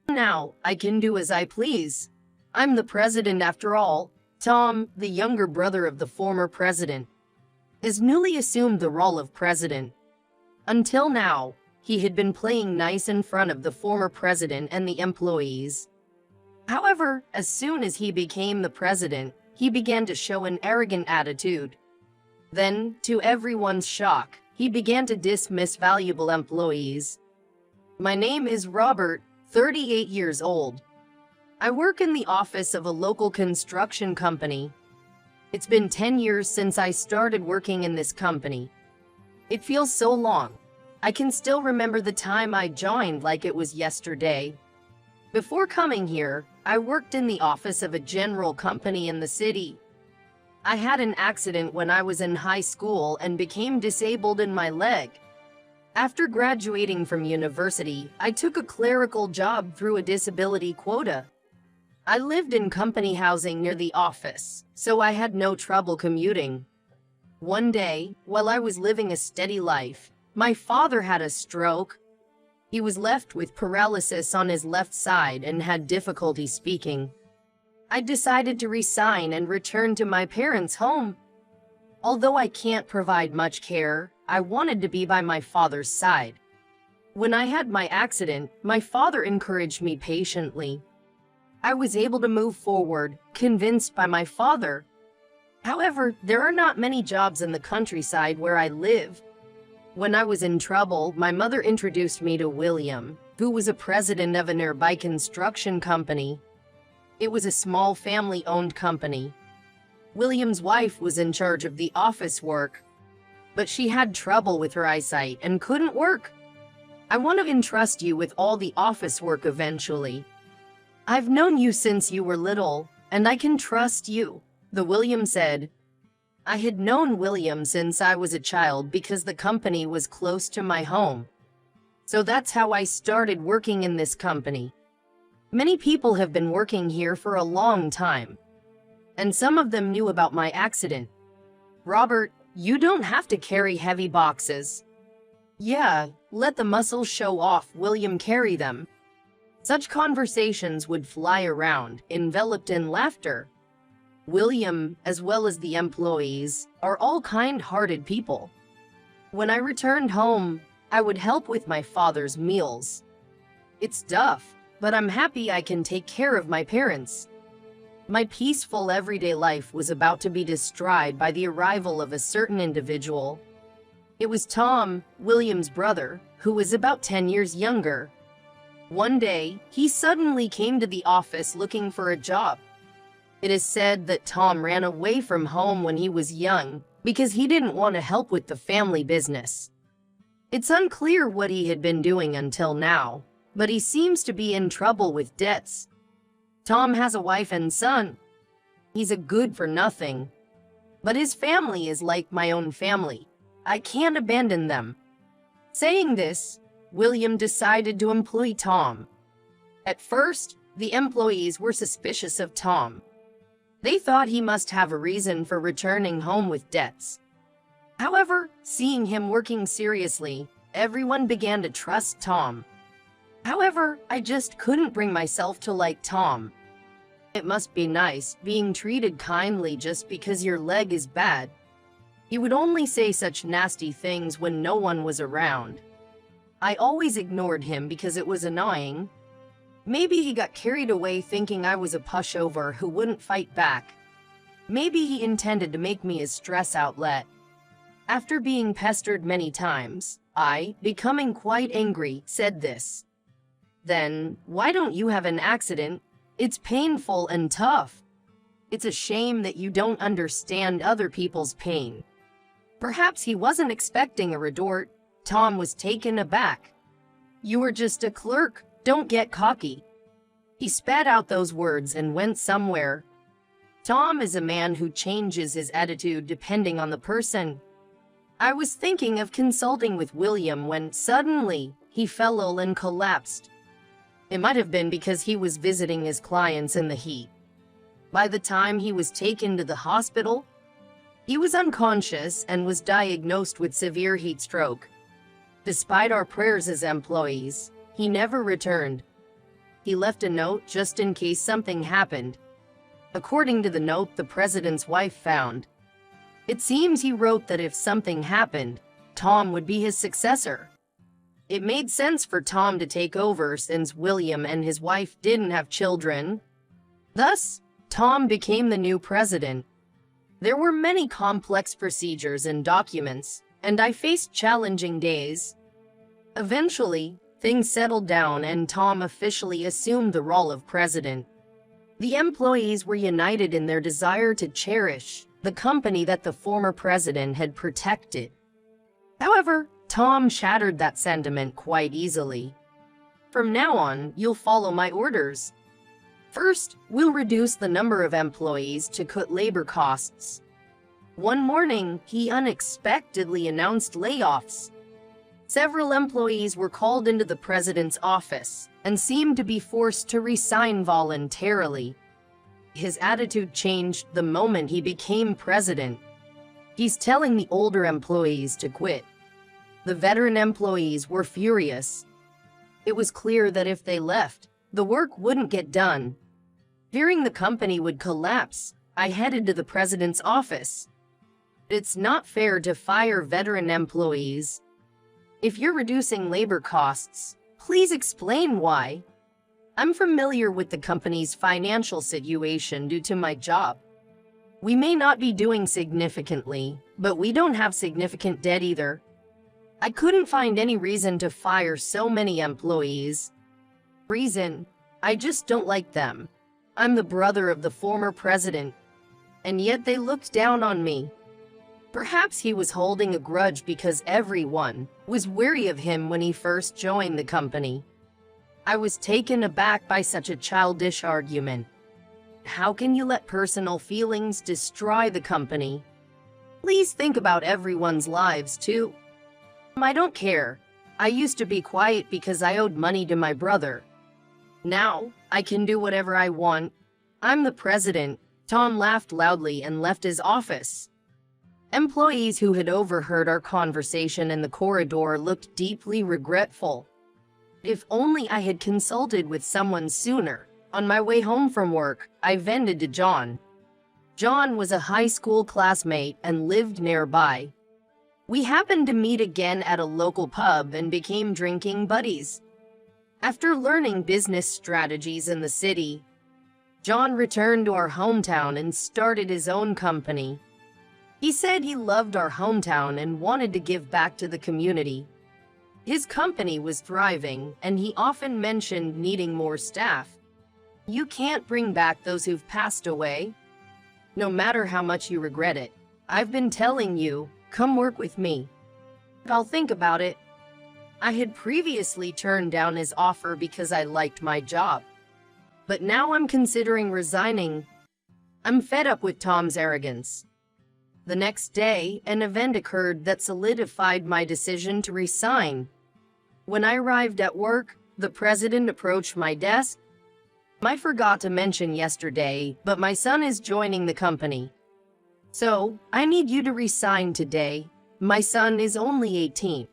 Now, I can do as I please. I'm the president after all. Tom, the younger brother of the former president, has newly assumed the role of president. Until now, he had been playing nice in front of the former president and the employees. However, as soon as he became the president, he began to show an arrogant attitude. Then, to everyone's shock, he began to dismiss valuable employees. My name is Robert, 38 years old. I work in the office of a local construction company. It's been 10 years since I started working in this company. It feels so long. I can still remember the time I joined like it was yesterday. Before coming here, I worked in the office of a general company in the city. I had an accident when I was in high school and became disabled in my leg. After graduating from university, I took a clerical job through a disability quota. I lived in company housing near the office, so I had no trouble commuting. One day, while I was living a steady life, my father had a stroke. He was left with paralysis on his left side and had difficulty speaking. I decided to resign and return to my parents' home. Although I can't provide much care, I wanted to be by my father's side. When I had my accident, my father encouraged me patiently. I was able to move forward, convinced by my father. However, there are not many jobs in the countryside where I live. When I was in trouble, my mother introduced me to William, who was a president of a nearby construction company. It was a small family-owned company. William's wife was in charge of the office work, but she had trouble with her eyesight and couldn't work. I want to entrust you with all the office work eventually. I've known you since you were little, and I can trust you, the William said. I had known William since I was a child because the company was close to my home. So that's how I started working in this company. Many people have been working here for a long time, and some of them knew about my accident. Robert, you don't have to carry heavy boxes. Yeah, let the muscles show off, William, carry them. Such conversations would fly around, enveloped in laughter. William, as well as the employees, are all kind-hearted people. When I returned home, I would help with my father's meals. It's tough, but I'm happy I can take care of my parents. My peaceful everyday life was about to be destroyed by the arrival of a certain individual. It was Tom, William's brother, who was about 10 years younger. One day, he suddenly came to the office looking for a job. It is said that Tom ran away from home when he was young because he didn't want to help with the family business. It's unclear what he had been doing until now, but he seems to be in trouble with debts. Tom has a wife and son. He's a good-for-nothing. But his family is like my own family. I can't abandon them. Saying this, William decided to employ Tom. At first, the employees were suspicious of Tom. They thought he must have a reason for returning home with debts. However, seeing him working seriously, everyone began to trust Tom. However, I just couldn't bring myself to like Tom. It must be nice being treated kindly just because your leg is bad. He would only say such nasty things when no one was around. I always ignored him because it was annoying. Maybe he got carried away thinking I was a pushover who wouldn't fight back. Maybe he intended to make me his stress outlet. After being pestered many times, I, becoming quite angry, said this. Then, why don't you have an accident? It's painful and tough. It's a shame that you don't understand other people's pain. Perhaps he wasn't expecting a retort. Tom was taken aback. You were just a clerk, don't get cocky. He spat out those words and went somewhere. Tom is a man who changes his attitude depending on the person. I was thinking of consulting with William when suddenly he fell ill and collapsed. It might have been because he was visiting his clients in the heat. By the time he was taken to the hospital, he was unconscious and was diagnosed with severe heat stroke. Despite our prayers as employees, he never returned. He left a note just in case something happened. According to the note the president's wife found, it seems he wrote that if something happened, Tom would be his successor. It made sense for Tom to take over since William and his wife didn't have children. Thus, Tom became the new president. There were many complex procedures and documents, and I faced challenging days. Eventually, things settled down and Tom officially assumed the role of president. The employees were united in their desire to cherish the company that the former president had protected. However, Tom shattered that sentiment quite easily. From now on, you'll follow my orders. First, we'll reduce the number of employees to cut labor costs. One morning, he unexpectedly announced layoffs. Several employees were called into the president's office and seemed to be forced to resign voluntarily. His attitude changed the moment he became president. He's telling the older employees to quit. The veteran employees were furious. It was clear that if they left, the work wouldn't get done. Fearing the company would collapse, I headed to the president's office. It's not fair to fire veteran employees. If you're reducing labor costs, please explain why. I'm familiar with the company's financial situation due to my job. We may not be doing significantly, but we don't have significant debt either. I couldn't find any reason to fire so many employees. Reason? I just don't like them. I'm the brother of the former president, and yet they looked down on me. Perhaps he was holding a grudge because everyone was wary of him when he first joined the company. I was taken aback by such a childish argument. How can you let personal feelings destroy the company? Please think about everyone's lives too. I don't care. I used to be quiet because I owed money to my brother. Now, I can do whatever I want. I'm the president. Tom laughed loudly and left his office. Employees who had overheard our conversation in the corridor looked deeply regretful. If only I had consulted with someone sooner. On my way home from work, I vented to John. John was a high school classmate and lived nearby. We happened to meet again at a local pub and became drinking buddies. After learning business strategies in the city, John returned to our hometown and started his own company. He said he loved our hometown and wanted to give back to the community. His company was thriving, and he often mentioned needing more staff. You can't bring back those who've passed away, no matter how much you regret it. I've been telling you, come work with me. I'll think about it. I had previously turned down his offer because I liked my job. But now I'm considering resigning. I'm fed up with Tom's arrogance. The next day, an event occurred that solidified my decision to resign. When I arrived at work, the president approached my desk. I forgot to mention yesterday, but my son is joining the company. So, I need you to resign today. My son is only 18.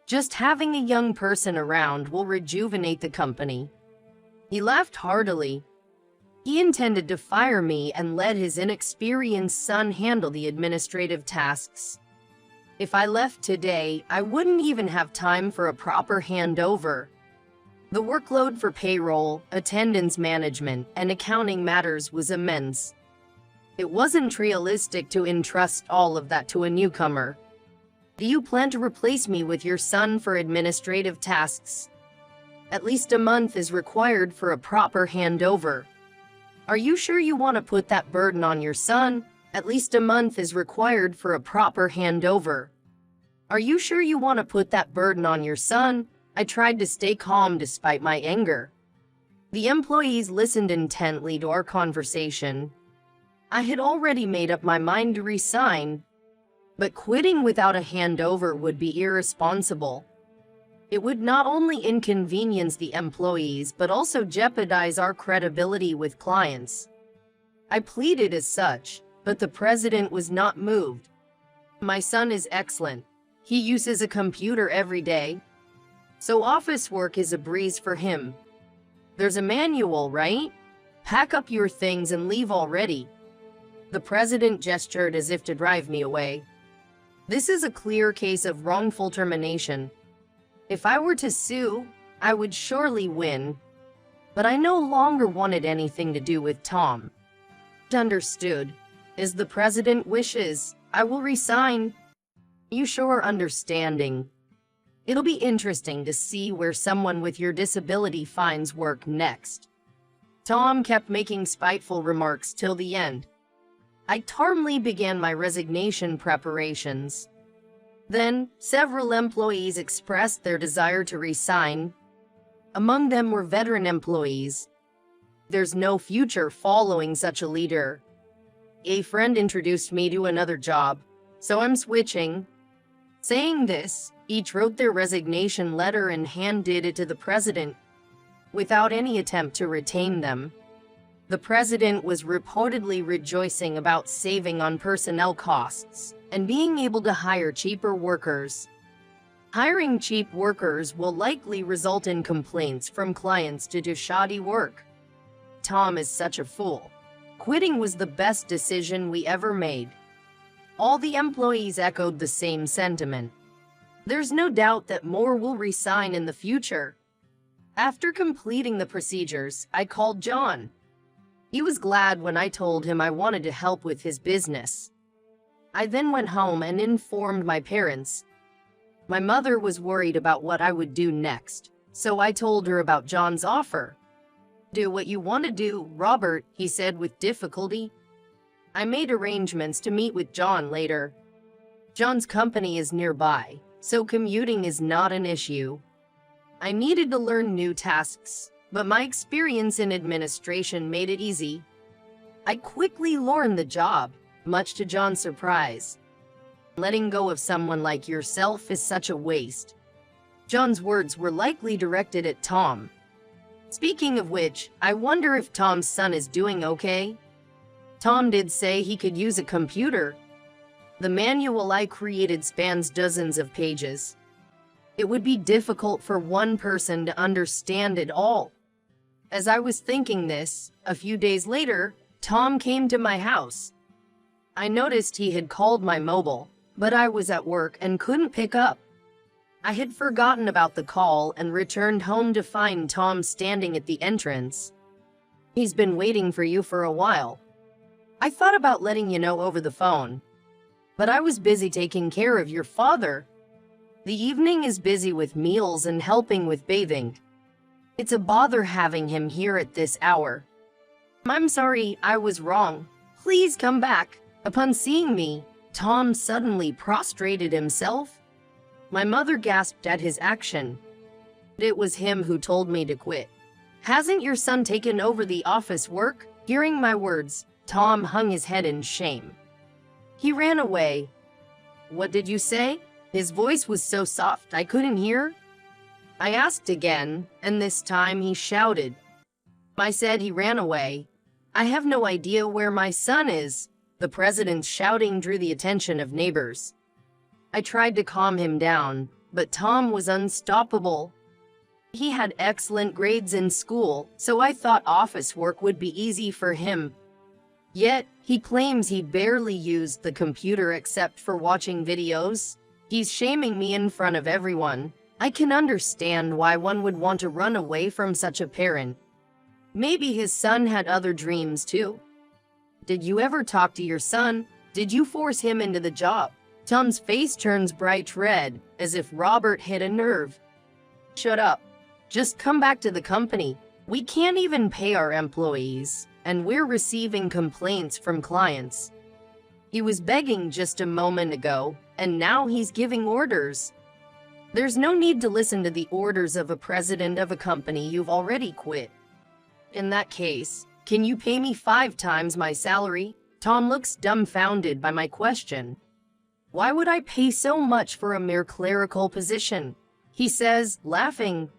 Just having a young person around will rejuvenate the company. He laughed heartily. He intended to fire me and let his inexperienced son handle the administrative tasks. If I left today, I wouldn't even have time for a proper handover. The workload for payroll, attendance management, and accounting matters was immense. It wasn't realistic to entrust all of that to a newcomer. Do you plan to replace me with your son for administrative tasks? At least a month is required for a proper handover. Are you sure you want to put that burden on your son? At least a month is required for a proper handover. Are you sure you want to put that burden on your son? I tried to stay calm despite my anger. The employees listened intently to our conversation. I had already made up my mind to resign, but quitting without a handover would be irresponsible. It would not only inconvenience the employees but also jeopardize our credibility with clients. I pleaded as such, but the president was not moved. My son is excellent. He uses a computer every day, so office work is a breeze for him. There's a manual, right? Pack up your things and leave already. The president gestured as if to drive me away. This is a clear case of wrongful termination. If I were to sue, I would surely win. But I no longer wanted anything to do with Tom. Understood. As the president wishes, I will resign. You sure are understanding. It'll be interesting to see where someone with your disability finds work next. Tom kept making spiteful remarks till the end. I calmly began my resignation preparations. Then, several employees expressed their desire to resign. Among them were veteran employees. There's no future following such a leader. A friend introduced me to another job, so I'm switching. Saying this, each wrote their resignation letter and handed it to the president, without any attempt to retain them. The president was reportedly rejoicing about saving on personnel costs and being able to hire cheaper workers. Hiring cheap workers will likely result in complaints from clients to do shoddy work. Tom is such a fool. Quitting was the best decision we ever made. All the employees echoed the same sentiment. There's no doubt that more will resign in the future. After completing the procedures, I called John. He was glad when I told him I wanted to help with his business. I then went home and informed my parents. My mother was worried about what I would do next, so I told her about John's offer. Do what you want to do, Robert, he said with difficulty. I made arrangements to meet with John later. John's company is nearby, so commuting is not an issue. I needed to learn new tasks, but my experience in administration made it easy. I quickly learned the job, much to John's surprise. Letting go of someone like yourself is such a waste. John's words were likely directed at Tom. Speaking of which, I wonder if Tom's son is doing okay? Tom did say he could use a computer. The manual I created spans dozens of pages. It would be difficult for one person to understand it all. As I was thinking this, a few days later, Tom came to my house. I noticed he had called my mobile, but I was at work and couldn't pick up. I had forgotten about the call and returned home to find Tom standing at the entrance. He's been waiting for you for a while. I thought about letting you know over the phone, but I was busy taking care of your father. The evening is busy with meals and helping with bathing. It's a bother having him here at this hour. I'm sorry, I was wrong. Please come back. Upon seeing me, Tom suddenly prostrated himself. My mother gasped at his action. It was him who told me to quit. Hasn't your son taken over the office work? Hearing my words, Tom hung his head in shame. He ran away. What did you say? His voice was so soft I couldn't hear. I asked again, and this time he shouted. I said he ran away. I have no idea where my son is. The president's shouting drew the attention of neighbors. I tried to calm him down, but Tom was unstoppable. He had excellent grades in school, so I thought office work would be easy for him. Yet, he claims he barely used the computer except for watching videos. He's shaming me in front of everyone. I can understand why one would want to run away from such a parent. Maybe his son had other dreams too. Did you ever talk to your son? Did you force him into the job? Tom's face turns bright red, as if Robert hit a nerve. Shut up. Just come back to the company. We can't even pay our employees, and we're receiving complaints from clients. He was begging just a moment ago, and now he's giving orders. There's no need to listen to the orders of a president of a company you've already quit. In that case, can you pay me 5 times my salary? Tom looks dumbfounded by my question. Why would I pay so much for a mere clerical position? He says, laughing.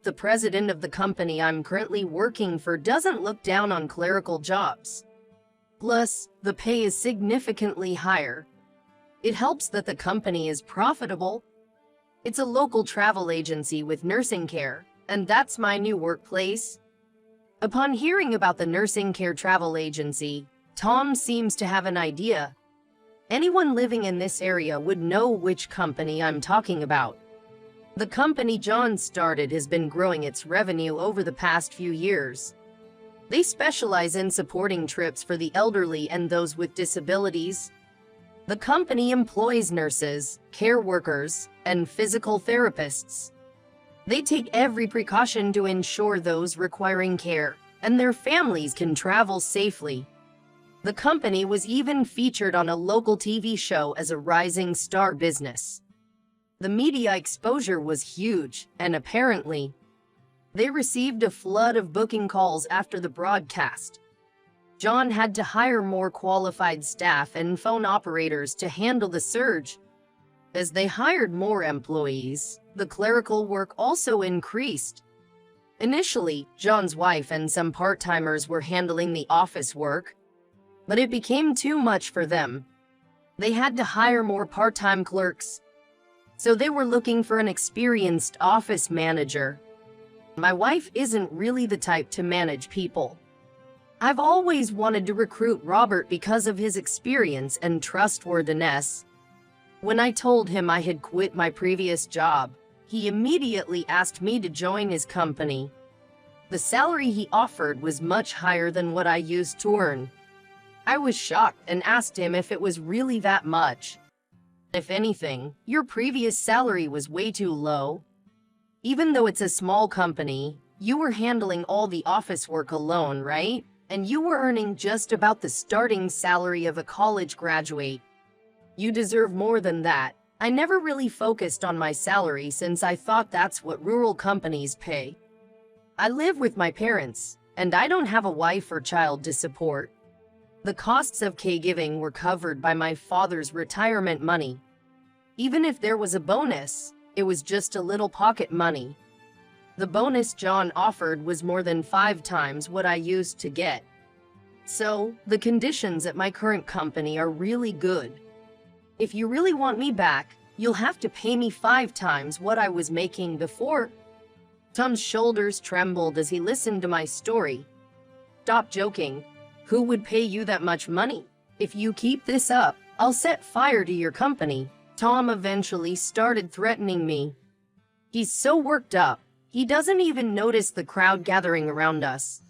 The president of the company I'm currently working for doesn't look down on clerical jobs. Plus, the pay is significantly higher. It helps that the company is profitable. It's a local travel agency with nursing care, and that's my new workplace. Upon hearing about the nursing care travel agency, Tom seems to have an idea. Anyone living in this area would know which company I'm talking about. The company John started has been growing its revenue over the past few years. They specialize in supporting trips for the elderly and those with disabilities. The company employs nurses, care workers, and physical therapists. They take every precaution to ensure those requiring care and their families can travel safely. The company was even featured on a local TV show as a rising star business. The media exposure was huge, and apparently, they received a flood of booking calls after the broadcast. John had to hire more qualified staff and phone operators to handle the surge. As they hired more employees, the clerical work also increased. Initially, John's wife and some part-timers were handling the office work, but it became too much for them. They had to hire more part-time clerks, so they were looking for an experienced office manager. My wife isn't really the type to manage people. I've always wanted to recruit Robert because of his experience and trustworthiness. When I told him I had quit my previous job, he immediately asked me to join his company. The salary he offered was much higher than what I used to earn. I was shocked and asked him if it was really that much. If anything, your previous salary was way too low. Even though it's a small company, you were handling all the office work alone, right? And you were earning just about the starting salary of a college graduate. You deserve more than that. I never really focused on my salary since I thought that's what rural companies pay. I live with my parents, and I don't have a wife or child to support. The costs of caregiving were covered by my father's retirement money. Even if there was a bonus, it was just a little pocket money. The bonus John offered was more than 5 times what I used to get. So, the conditions at my current company are really good. If you really want me back, you'll have to pay me 5 times what I was making before. Tom's shoulders trembled as he listened to my story. Stop joking. Who would pay you that much money? If you keep this up, I'll set fire to your company. Tom eventually started threatening me. He's so worked up, he doesn't even notice the crowd gathering around us.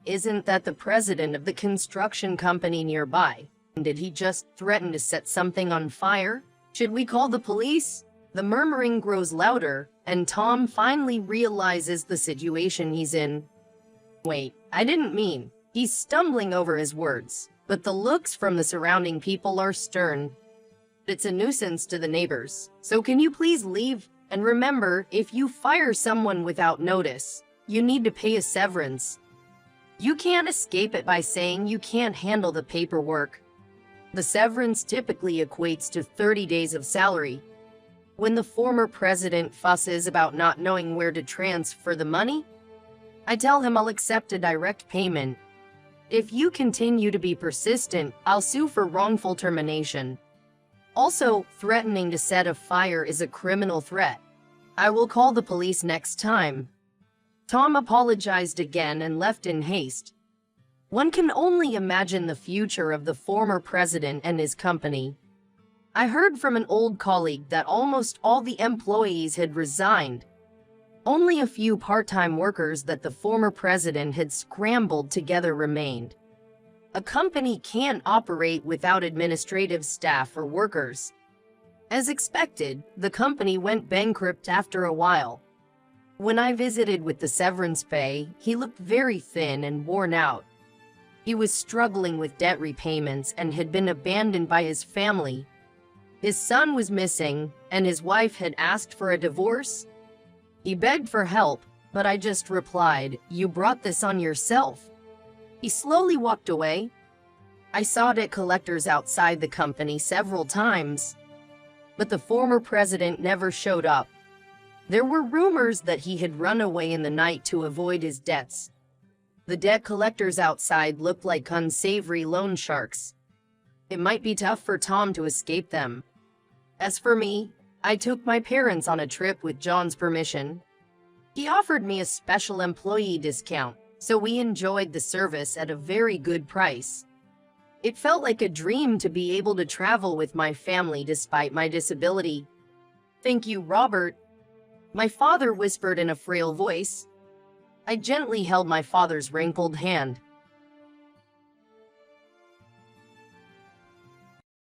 Isn't that the president of the construction company nearby? Did he just threaten to set something on fire? Should we call the police? The murmuring grows louder, and Tom finally realizes the situation he's in. Wait, I didn't mean. He's stumbling over his words, but the looks from the surrounding people are stern. It's a nuisance to the neighbors, so can you please leave? And remember, if you fire someone without notice, you need to pay a severance. You can't escape it by saying you can't handle the paperwork. The severance typically equates to 30 days of salary. When the former president fusses about not knowing where to transfer the money, I tell him I'll accept a direct payment. If you continue to be persistent, I'll sue for wrongful termination. Also, threatening to set a fire is a criminal threat. I will call the police next time. Tom apologized again and left in haste. One can only imagine the future of the former president and his company. I heard from an old colleague that almost all the employees had resigned. Only a few part-time workers that the former president had scrambled together remained. A company can't operate without administrative staff or workers. As expected, the company went bankrupt after a while. When I visited with the severance pay, he looked very thin and worn out. He was struggling with debt repayments and had been abandoned by his family. His son was missing, and his wife had asked for a divorce. He begged for help, but I just replied, "You brought this on yourself." He slowly walked away. I saw debt collectors outside the company several times, but the former president never showed up. There were rumors that he had run away in the night to avoid his debts. The debt collectors outside looked like unsavory loan sharks. It might be tough for Tom to escape them. As for me, I took my parents on a trip with John's permission. He offered me a special employee discount, so we enjoyed the service at a very good price. It felt like a dream to be able to travel with my family despite my disability. Thank you, Robert, my father whispered in a frail voice. I gently held my father's wrinkled hand.